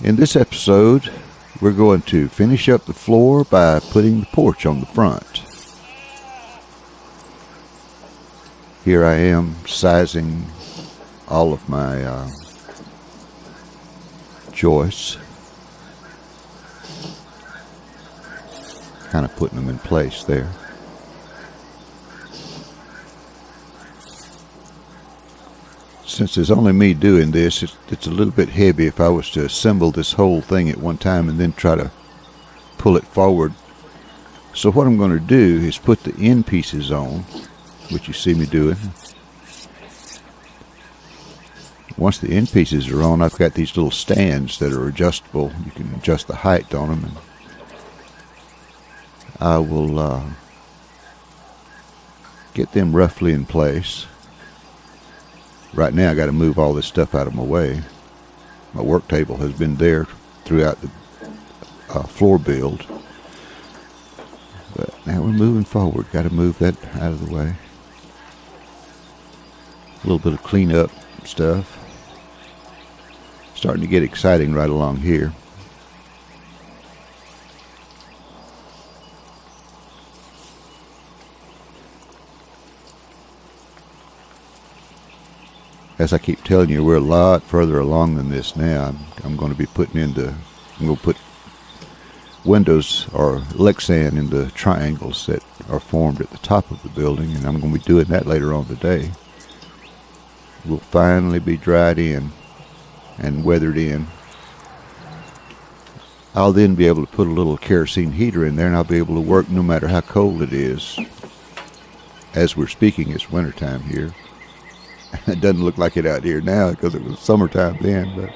In this episode, we're going to finish up the floor by putting the porch on the front. Here I am sizing all of my joists, kind of putting them in place there. Since it's only me doing this, it's a little bit heavy if I was to assemble this whole thing at one time and then try to pull it forward. So what I'm going to do is put the end pieces on, which you see me doing. Once the end pieces are on, I've got these little stands that are adjustable. You can adjust the height on them, and I will get them roughly in place. Right now I got to move all this stuff out of my way. My work table has been there throughout the floor build. But now we're moving forward. Got to move that out of the way. A little bit of cleanup stuff. Starting to get exciting right along here. As I keep telling you, we're a lot further along than this now. I'm going to be I'm going to put windows or Lexan in the triangles that are formed at the top of the building, and I'm going to be doing that later on today. We'll finally be dried in and weathered in. I'll then be able to put a little kerosene heater in there, and I'll be able to work no matter how cold it is. As we're speaking, it's wintertime here. It doesn't look like it out here now because it was summertime then, but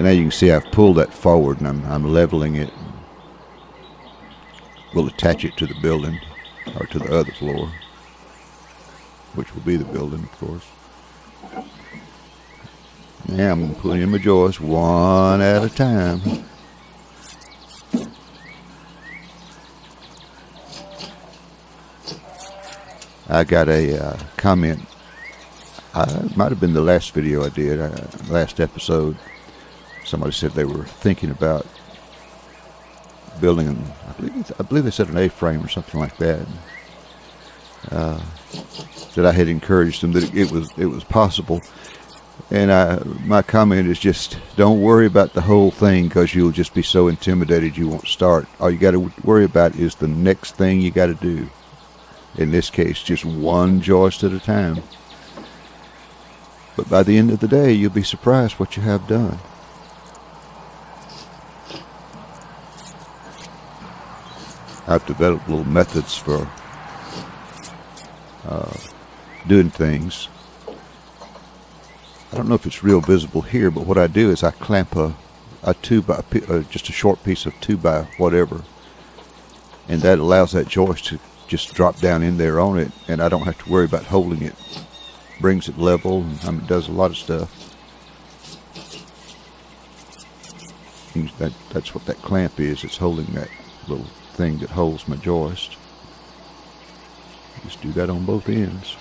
now you can see I've pulled that forward and I'm leveling it. We'll attach it to the building or to the other floor, which will be the building, of course. Now I'm going to put in my joists one at a time. I got a comment. It might have been the last video I did, last episode. Somebody said they were thinking about building, I believe they said an A-frame or something like that. That I had encouraged them that it was possible. And my comment is just don't worry about the whole thing because you'll just be so intimidated you won't start. All you got to worry about is the next thing you got to do. In this case, just one joist at a time. But by the end of the day, you'll be surprised what you have done. I've developed little methods for doing things. I don't know if it's real visible here, but what I do is I clamp a 2x, just a short piece of 2x whatever, and that allows that joist to just drop down in there on it, and I don't have to worry about holding it. Brings it level, and it does a lot of stuff. That's what that clamp is. It's holding that little thing that holds my joist. Just do that on both ends.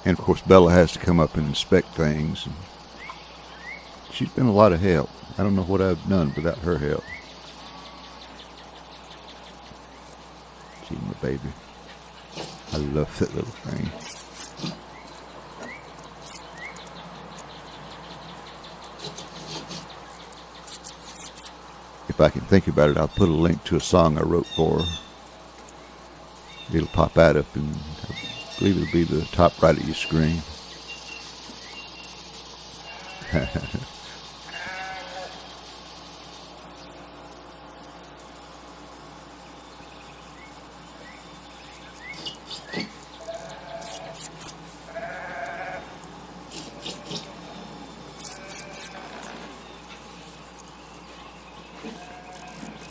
And of course Bella has to come up and inspect things. She's been a lot of help. I don't know what I've done without her help. She's my baby. I love that little thing. If I can think about it, I'll put a link to a song I wrote for her. It'll pop out up, and I believe it'll be the top right of your screen.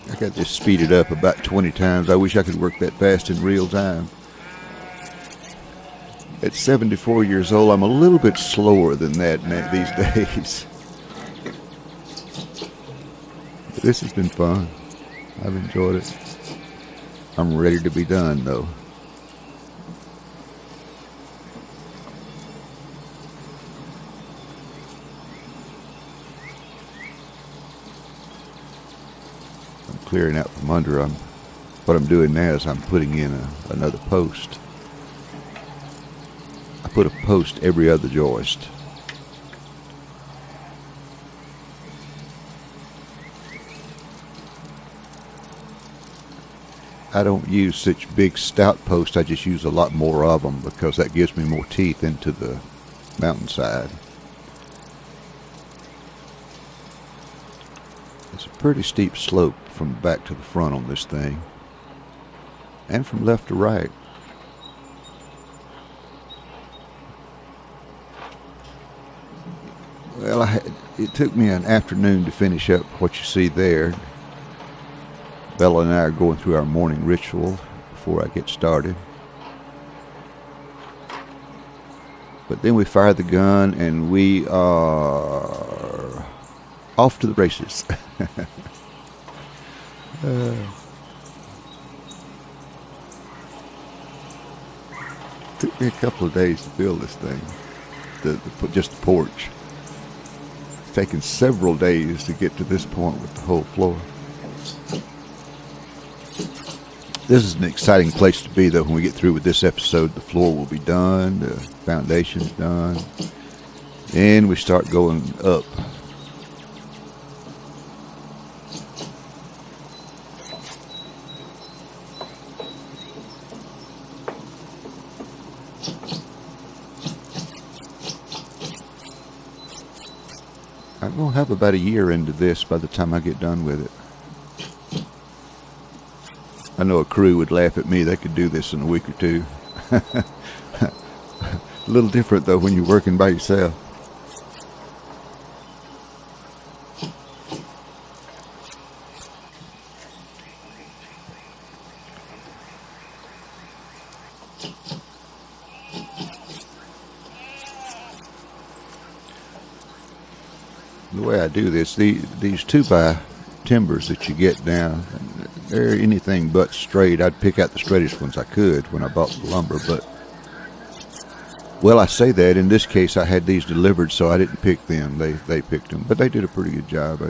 I got this speeded up about 20 times. I wish I could work that fast in real time. At 74 years old, I'm a little bit slower than that these days. But this has been fun. I've enjoyed it. I'm ready to be done, though. clearing out from under. What I'm doing now is I'm putting in another post. I put a post every other joist. I don't use such big stout posts. I just use a lot more of them because that gives me more teeth into the mountainside. It's a pretty steep slope from back to the front on this thing, and from left to right. Well, it took me an afternoon to finish up what you see there. Bella and I are going through our morning ritual before I get started. But then we fire the gun and we are off to the races. Took me a couple of days to build this thing, just the porch. It's taken several days to get to this point with the whole floor. This is an exciting place to be, though. When we get through with this episode, the floor will be done, the foundation's done, and we start going up. I'm going to have about a year into this by the time I get done with it. I know a crew would laugh at me. They could do this in a week or two. A little different, though, when you're working by yourself. The way I do this, these 2x timbers that you get down, they're anything but straight. I'd pick out the straightest ones I could when I bought the lumber, but, well, I say that. In this case, I had these delivered, so I didn't pick them. They picked them, but they did a pretty good job.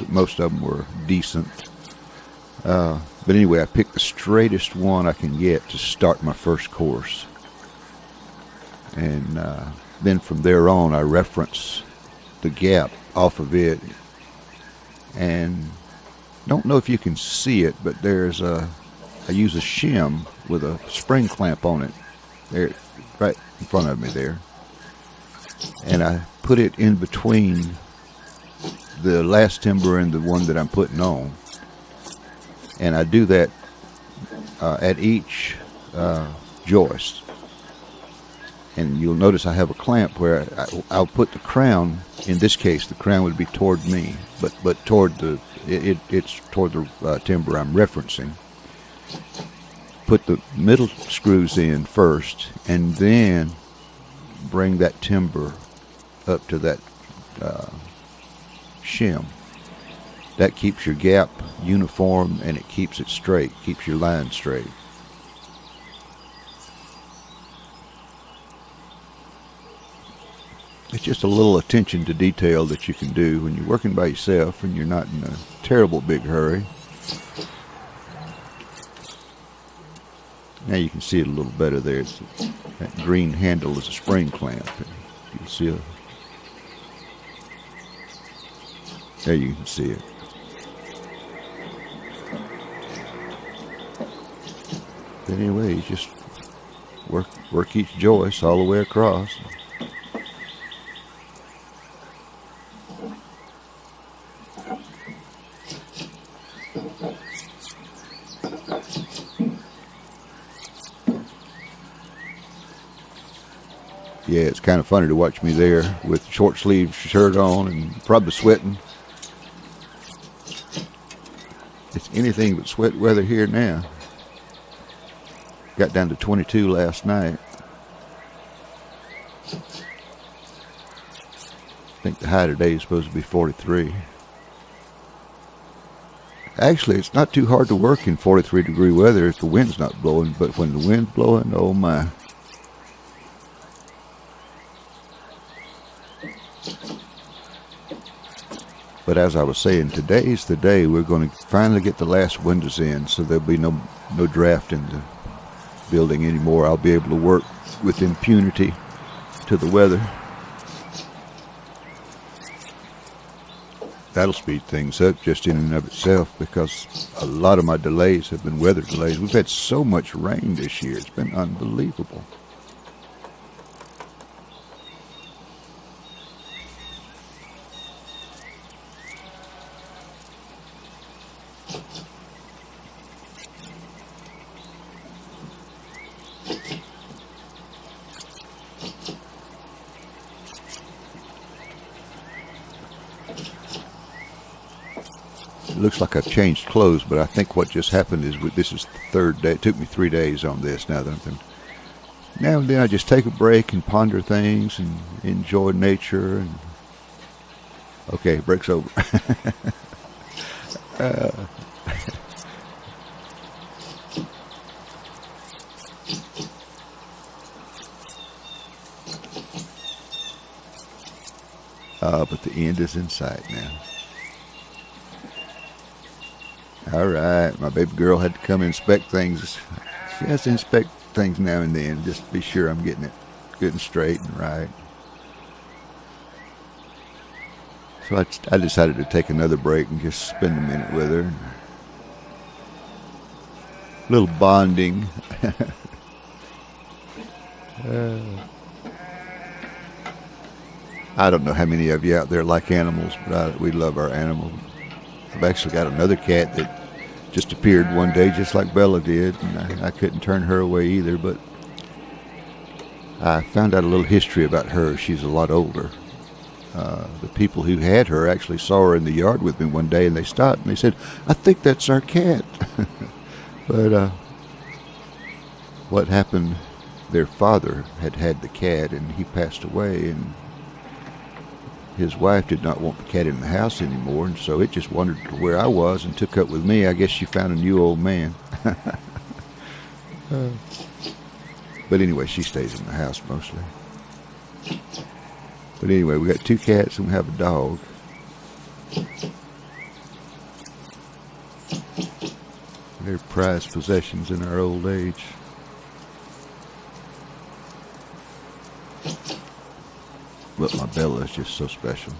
Most of them were decent. But anyway, I picked the straightest one I can get to start my first course. And then from there on, I reference the gap off of it. And don't know if you can see it, but I use a shim with a spring clamp on it, there, right in front of me there. And I put it in between the last timber and the one that I'm putting on. And I do that at each joist. And you'll notice I have a clamp where I'll put the crown. In this case, the crown would be toward me, but toward it's toward the timber I'm referencing. Put the middle screws in first, and then bring that timber up to that shim. That keeps your gap uniform, and it keeps it straight, keeps your line straight. It's just a little attention to detail that you can do when you're working by yourself and you're not in a terrible big hurry. Now you can see it a little better there. That green handle is a spring clamp. You see it? There you can see it. But anyway, you just work each joist all the way across. Yeah, it's kind of funny to watch me there with short sleeve shirt on and probably sweating. It's anything but sweat weather here now. Got down to 22 last night. I think the high today is supposed to be 43. Actually, it's not too hard to work in 43-degree weather if the wind's not blowing, but when the wind's blowing, oh my. But as I was saying, today's the day we're going to finally get the last windows in, so there'll be no draft in the building anymore. I'll be able to work with impunity to the weather. That'll speed things up just in and of itself, because a lot of my delays have been weather delays. We've had so much rain this year. It's been unbelievable. It looks like I've changed clothes, but I think what just happened is this is the third day. It took me 3 days on this. Now and then I just take a break and ponder things and enjoy nature. And okay, break's over. But the end is in sight now. All right, my baby girl had to come inspect things. She has to inspect things now and then, just to be sure I'm getting it good and straight and right. So I decided to take another break and just spend a minute with her. A little bonding. I don't know how many of you out there like animals, but we love our animals. I've actually got another cat that just appeared one day just like Bella did, and I couldn't turn her away either, but I found out a little history about her. She's a lot older. The people who had her actually saw her in the yard with me one day, and they stopped and they said, "I think that's our cat." But what happened, their father had the cat, and he passed away, and his wife did not want the cat in the house anymore, and so it just wandered to where I was and took up with me. I guess she found a new old man. But anyway, she stays in the house mostly. But anyway, we got 2 cats and we have a dog. They're prized possessions in our old age. But my Bella is just so special.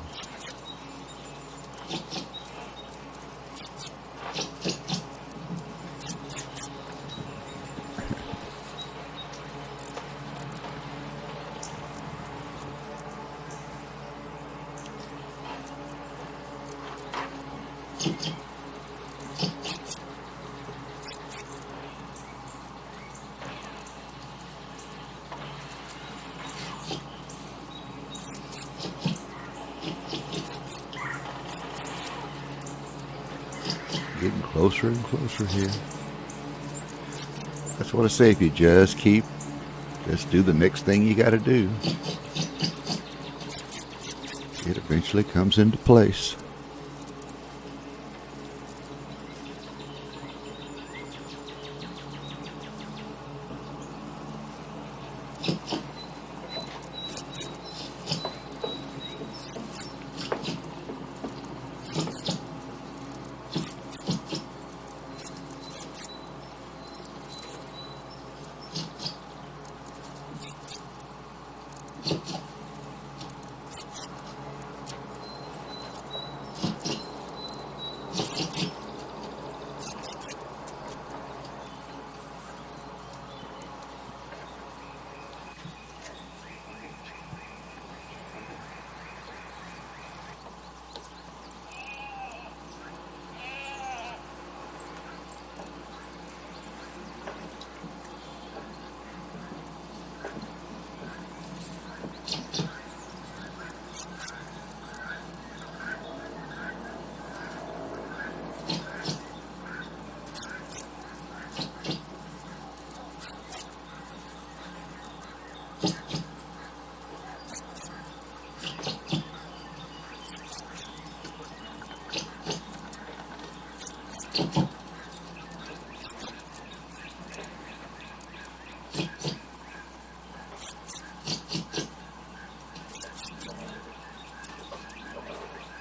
Getting closer and closer here. That's what I say. If you just do the next thing you got to do, it eventually comes into place.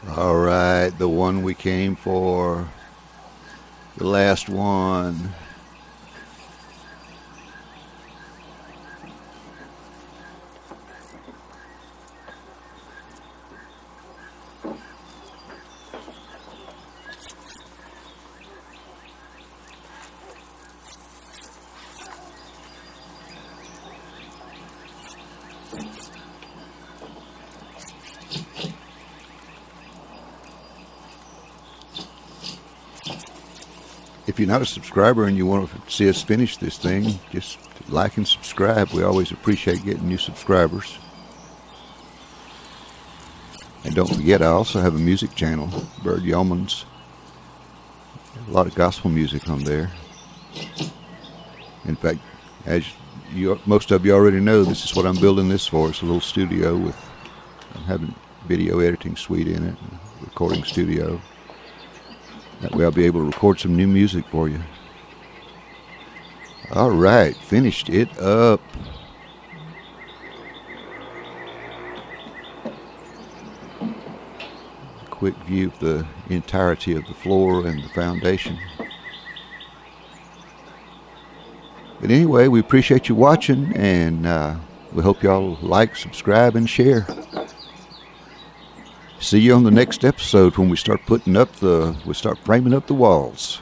All right, the one we came for. The last one. If you're not a subscriber and you want to see us finish this thing, just like and subscribe. We always appreciate getting new subscribers. And don't forget, I also have a music channel, Bird Youmans. A lot of gospel music on there. In fact, as most of you already know, this is what I'm building this for. It's a little studio with, I'm having video editing suite in it, recording studio. That way I'll be able to record some new music for you. All right, finished it up. Quick view of the entirety of the floor and the foundation. But anyway, we appreciate you watching, and we hope y'all like, subscribe, and share. See you on the next episode when we start framing up the walls.